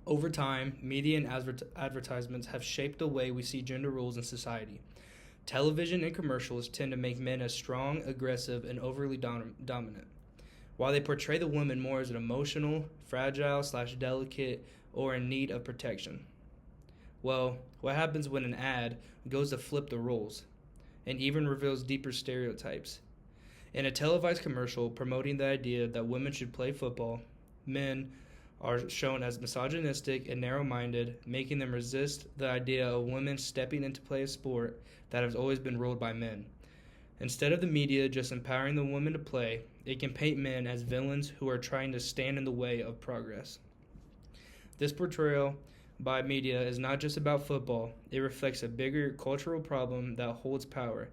Over time, media and advertisements have shaped the way we see gender roles in society. Television and commercials tend to make men as strong, aggressive, and overly dominant, while they portray the woman more as an emotional, fragile slash delicate, or in need of protection. Well, what happens when an ad goes to flip the roles and even reveals deeper stereotypes? In a televised commercial promoting the idea that women should play football, men are shown as misogynistic and narrow minded, making them resist the idea of women stepping in to play a sport that has always been ruled by men. Instead of the media just empowering the women to play, it can paint men as villains who are trying to stand in the way of progress. This portrayal by media is not just about football, it reflects a bigger cultural problem that holds power.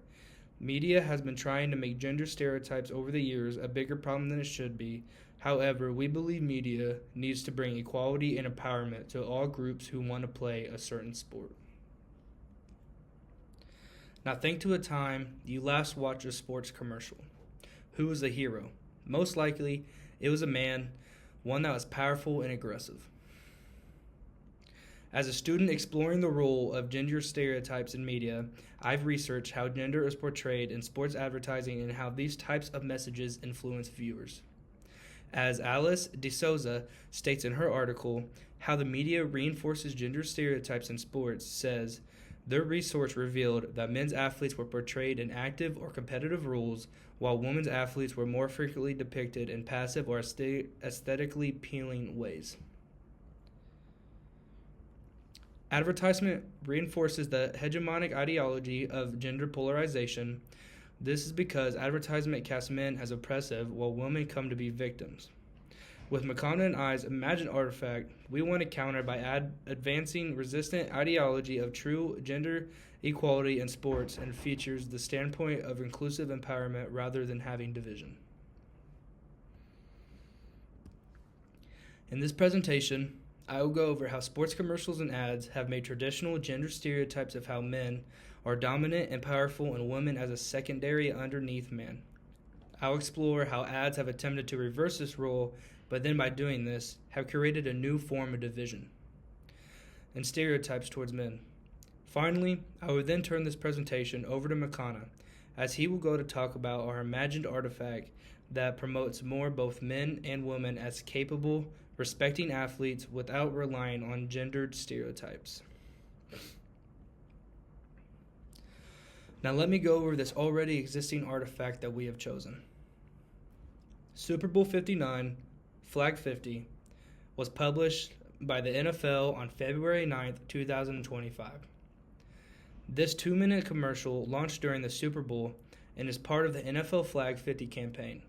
Media has been trying to make gender stereotypes over the years a bigger problem than it should be. However, we believe media needs to bring equality and empowerment to all groups who want to play a certain sport. Now think to a time you last watched a sports commercial. Who was the hero? Most likely, it was a man, one that was powerful and aggressive. As a student exploring the role of gender stereotypes in media, I've researched how gender is portrayed in sports advertising and how these types of messages influence viewers. As Alice DeSouza states in her article, How the Media Reinforces Gender Stereotypes in Sports, says, their research revealed that men's athletes were portrayed in active or competitive roles, while women's athletes were more frequently depicted in passive or aesthetically appealing ways. Advertisement reinforces the hegemonic ideology of gender polarization. This is because advertisement casts men as oppressive while women come to be victims. With McConnell and I's imagined artifact, we want to counter by advancing resistant ideology of true gender equality in sports and features the standpoint of inclusive empowerment rather than having division. In this presentation, I will go over how sports commercials and ads have made traditional gender stereotypes of how men are dominant and powerful and women as a secondary underneath man. I'll explore how ads have attempted to reverse this role, but then by doing this, have created a new form of division and stereotypes towards men. Finally, I will then turn this presentation over to Makana, as he will go to talk about our imagined artifact that promotes more both men and women as capable, respecting athletes without relying on gendered stereotypes. Now let me go over this already existing artifact that we have chosen. Super Bowl 59, Flag 50, was published by the NFL on February 9th, 2025. This 2-minute commercial launched during the Super Bowl and is part of the NFL Flag 50 campaign.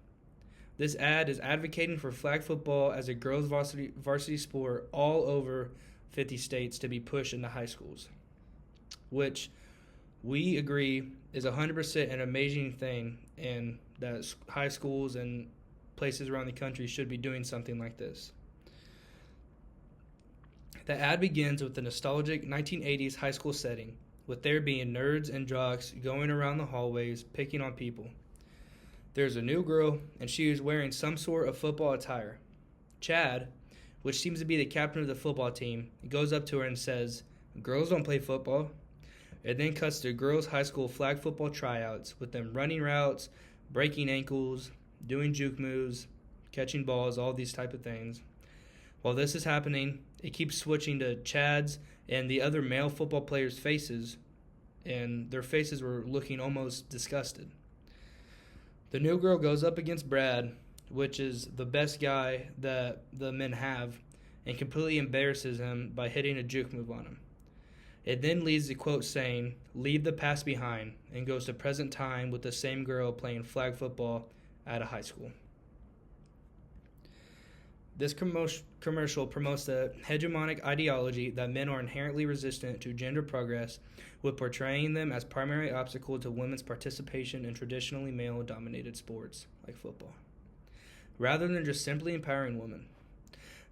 This ad is advocating for flag football as a girls' varsity sport all over 50 states to be pushed into high schools, which we agree is 100% an amazing thing, and that high schools and places around the country should be doing something like this. The ad begins with the nostalgic 1980s high school setting, with there being nerds and jocks going around the hallways picking on people. There's a new girl, and she is wearing some sort of football attire. Chad, which seems to be the captain of the football team, goes up to her and says, "Girls don't play football." It then cuts to girls' high school flag football tryouts, with them running routes, breaking ankles, doing juke moves, catching balls, all these type of things. While this is happening, it keeps switching to Chad's and the other male football players' faces, and their faces were looking almost disgusted. The new girl goes up against Brad, which is the best guy that the men have, and completely embarrasses him by hitting a juke move on him. It then leads the quote saying, "Leave the past behind," and goes to present time with the same girl playing flag football at a high school. This commercial promotes the hegemonic ideology that men are inherently resistant to gender progress, with portraying them as primary obstacle to women's participation in traditionally male-dominated sports like football, rather than just simply empowering women.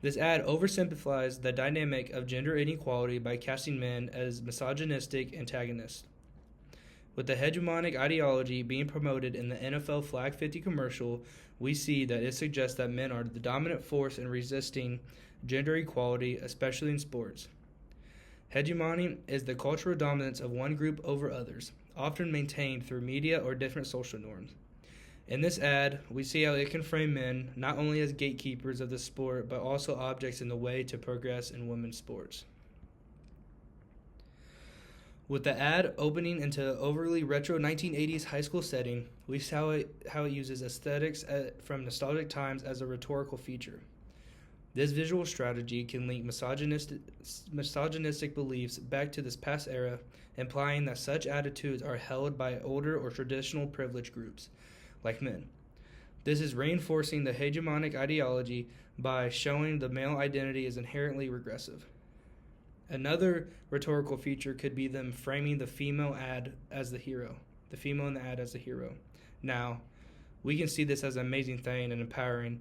This ad oversimplifies the dynamic of gender inequality by casting men as misogynistic antagonists. With the hegemonic ideology being promoted in the NFL Flag 50 commercial, we see that it suggests that men are the dominant force in resisting gender equality, especially in sports. Hegemony is the cultural dominance of one group over others, often maintained through media or different social norms. In this ad, we see how it can frame men not only as gatekeepers of the sport, but also objects in the way to progress in women's sports. With the ad opening into overly retro 1980s high school setting, we see how it uses aesthetics from nostalgic times as a rhetorical feature. This visual strategy can link misogynistic beliefs back to this past era, implying that such attitudes are held by older or traditional privileged groups, like men. This is reinforcing the hegemonic ideology by showing the male identity is inherently regressive. Another rhetorical feature could be them framing the female ad as the hero, the female in the ad as the hero. Now, we can see this as an amazing thing and empowering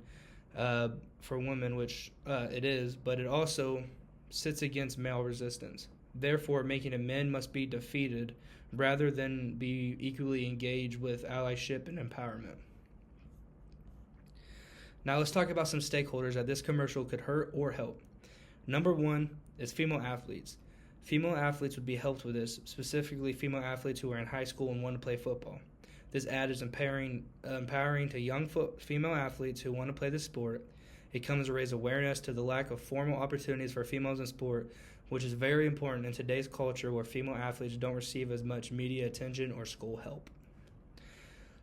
for women, which it is, but it also sits against male resistance, therefore making it men must be defeated rather than be equally engaged with allyship and empowerment. Now let's talk about some stakeholders that this commercial could hurt or help. Number one is female athletes. Female athletes would be helped with this, specifically female athletes who are in high school and want to play football. This ad is empowering to young female athletes who want to play the sport. It comes to raise awareness to the lack of formal opportunities for females in sport, which is very important in today's culture where female athletes don't receive as much media attention or school help.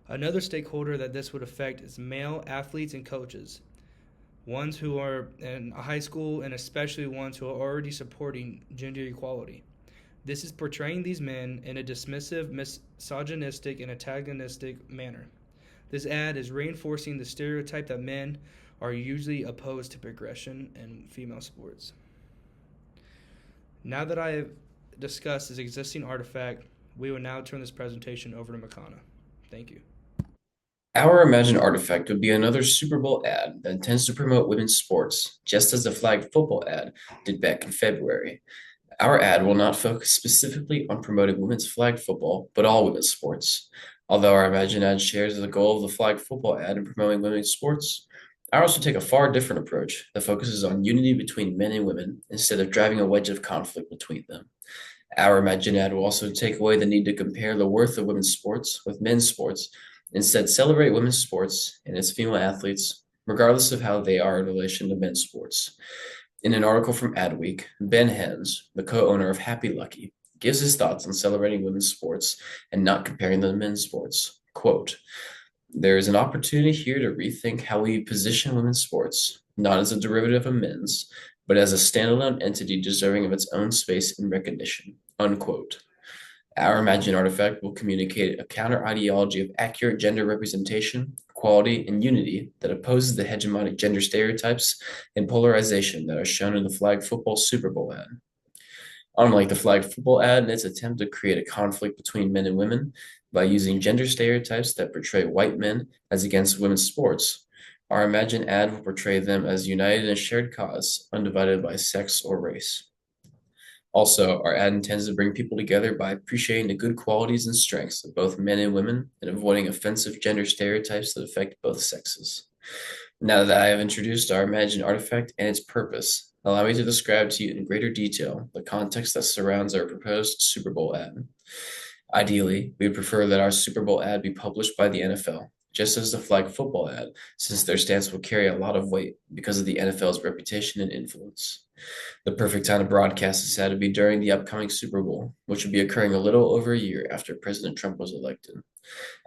Another stakeholder that this would affect is male athletes and coaches, ones who are in high school and especially ones who are already supporting gender equality. This is portraying these men in a dismissive, misogynistic, and antagonistic manner. This ad is reinforcing the stereotype that men are usually opposed to progression in female sports. Now that I have discussed this existing artifact, we will now turn this presentation over to Makana. Thank you. Our imagined artifact would be another Super Bowl ad that intends to promote women's sports, just as the flag football ad did back in February. Our ad will not focus specifically on promoting women's flag football, but all women's sports. Although our imagined ad shares the goal of the flag football ad in promoting women's sports, ours will take a far different approach that focuses on unity between men and women instead of driving a wedge of conflict between them. Our imagined ad will also take away the need to compare the worth of women's sports with men's sports. Instead, celebrate women's sports and its female athletes, regardless of how they are in relation to men's sports. In an article from Adweek, Ben Hens, the co-owner of Happy Lucky, gives his thoughts on celebrating women's sports and not comparing them to men's sports. Quote, "There is an opportunity here to rethink how we position women's sports, not as a derivative of men's, but as a standalone entity deserving of its own space and recognition." Unquote. Our imagined artifact will communicate a counter-ideology of accurate gender representation, equality, and unity that opposes the hegemonic gender stereotypes and polarization that are shown in the flag football Super Bowl ad. Unlike the flag football ad and its attempt to create a conflict between men and women by using gender stereotypes that portray white men as against women's sports, our imagined ad will portray them as united in a shared cause, undivided by sex or race. Also, our ad intends to bring people together by appreciating the good qualities and strengths of both men and women and avoiding offensive gender stereotypes that affect both sexes. Now that I have introduced our imagined artifact and its purpose, allow me to describe to you in greater detail the context that surrounds our proposed Super Bowl ad. Ideally, we would prefer that our Super Bowl ad be published by the NFL, just as the flag football ad, since their stance will carry a lot of weight because of the NFL's reputation and influence. The perfect time to broadcast this ad would be during the upcoming Super Bowl, which would be occurring a little over a year after President Trump was elected.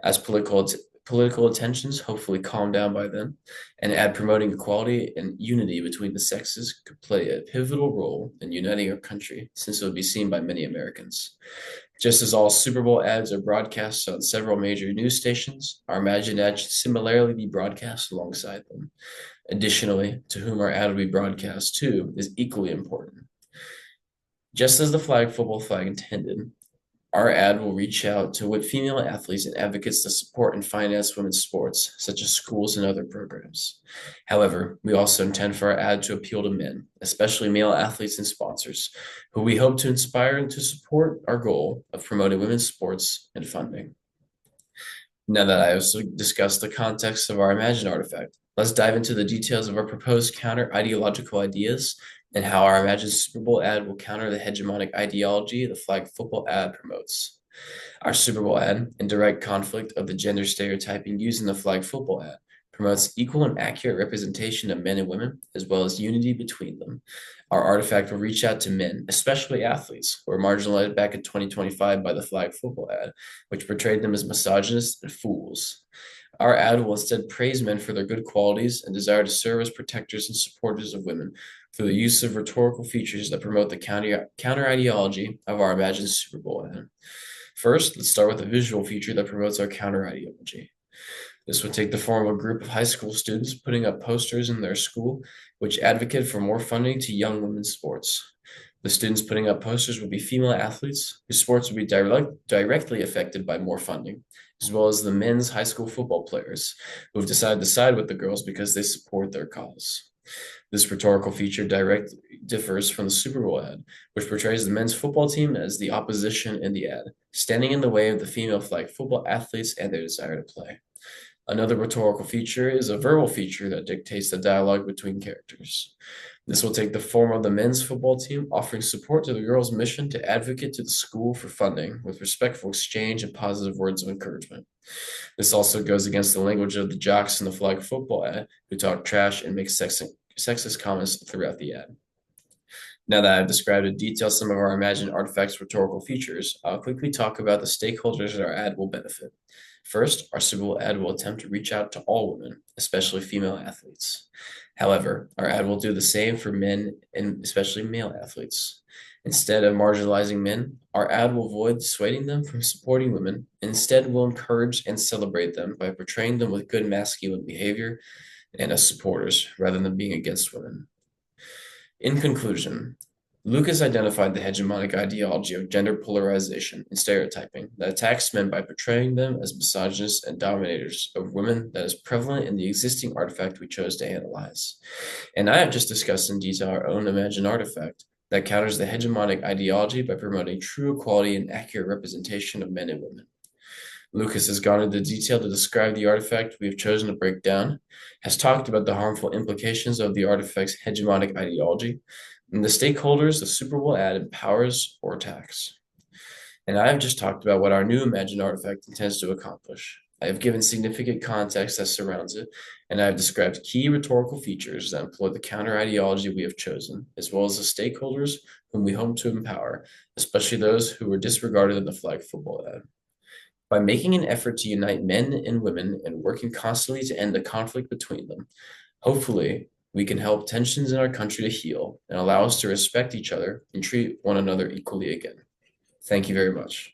As political tensions hopefully calm down by then, an ad promoting equality and unity between the sexes could play a pivotal role in uniting our country, since it would be seen by many Americans. Just as all Super Bowl ads are broadcast on several major news stations, our imagined ad should similarly be broadcast alongside them. Additionally, to whom our ad will be broadcast to is equally important. Just as the flag football flag intended, our ad will reach out to what female athletes and advocates to support and finance women's sports, such as schools and other programs. However, we also intend for our ad to appeal to men, especially male athletes and sponsors, who we hope to inspire and to support our goal of promoting women's sports and funding. Now that I have discussed the context of our imagined artifact, Let's dive into the details of our proposed counter-ideological ideas and how our imagined Super Bowl ad will counter the hegemonic ideology the flag football ad promotes. Our Super Bowl ad, in direct conflict of the gender stereotyping used in the flag football ad, promotes equal and accurate representation of men and women, as well as unity between them. Our artifact will reach out to men, especially athletes, who were marginalized back in 2025 by the flag football ad, which portrayed them as misogynists and fools. Our ad will instead praise men for their good qualities and desire to serve as protectors and supporters of women through the use of rhetorical features that promote the counter ideology of our imagined Super Bowl ad. First, let's start with a visual feature that promotes our counter ideology. This would take the form of a group of high school students putting up posters in their school which advocate for more funding to young women's sports. The students putting up posters would be female athletes whose sports would be directly affected by more funding, as well as the men's high school football players who have decided to side with the girls because they support their cause. This rhetorical feature directly differs from the Super Bowl ad, which portrays the men's football team as the opposition in the ad, standing in the way of the female flag football athletes and their desire to play. Another rhetorical feature is a verbal feature that dictates the dialogue between characters. This will take the form of the men's football team offering support to the girls' mission to advocate to the school for funding with respectful exchange and positive words of encouragement. This also goes against the language of the jocks in the flag football ad who talk trash and make sexist comments throughout the ad. Now that I've described in detail some of our imagined artifacts' rhetorical features, I'll quickly talk about the stakeholders that our ad will benefit. First, our Super Bowl ad will attempt to reach out to all women, especially female athletes. However, our ad will do the same for men and especially male athletes. Instead of marginalizing men, our ad will avoid dissuading them from supporting women. Instead, will encourage and celebrate them by portraying them with good masculine behavior and as supporters rather than being against women. In conclusion, Lucas identified the hegemonic ideology of gender polarization and stereotyping that attacks men by portraying them as misogynists and dominators of women that is prevalent in the existing artifact we chose to analyze. And I have just discussed in detail our own imagined artifact that counters the hegemonic ideology by promoting true equality and accurate representation of men and women. Lucas has gone into detail to describe the artifact we have chosen to break down, has talked about the harmful implications of the artifact's hegemonic ideology, and the stakeholders the Super Bowl ad empowers or attacks. And I have just talked about what our new imagined artifact intends to accomplish. I have given significant context that surrounds it, and I have described key rhetorical features that employ the counter ideology we have chosen, as well as the stakeholders whom we hope to empower, especially those who were disregarded in the flag football ad. By making an effort to unite men and women and working constantly to end the conflict between them, hopefully, we can help tensions in our country to heal and allow us to respect each other and treat one another equally again. Thank you very much.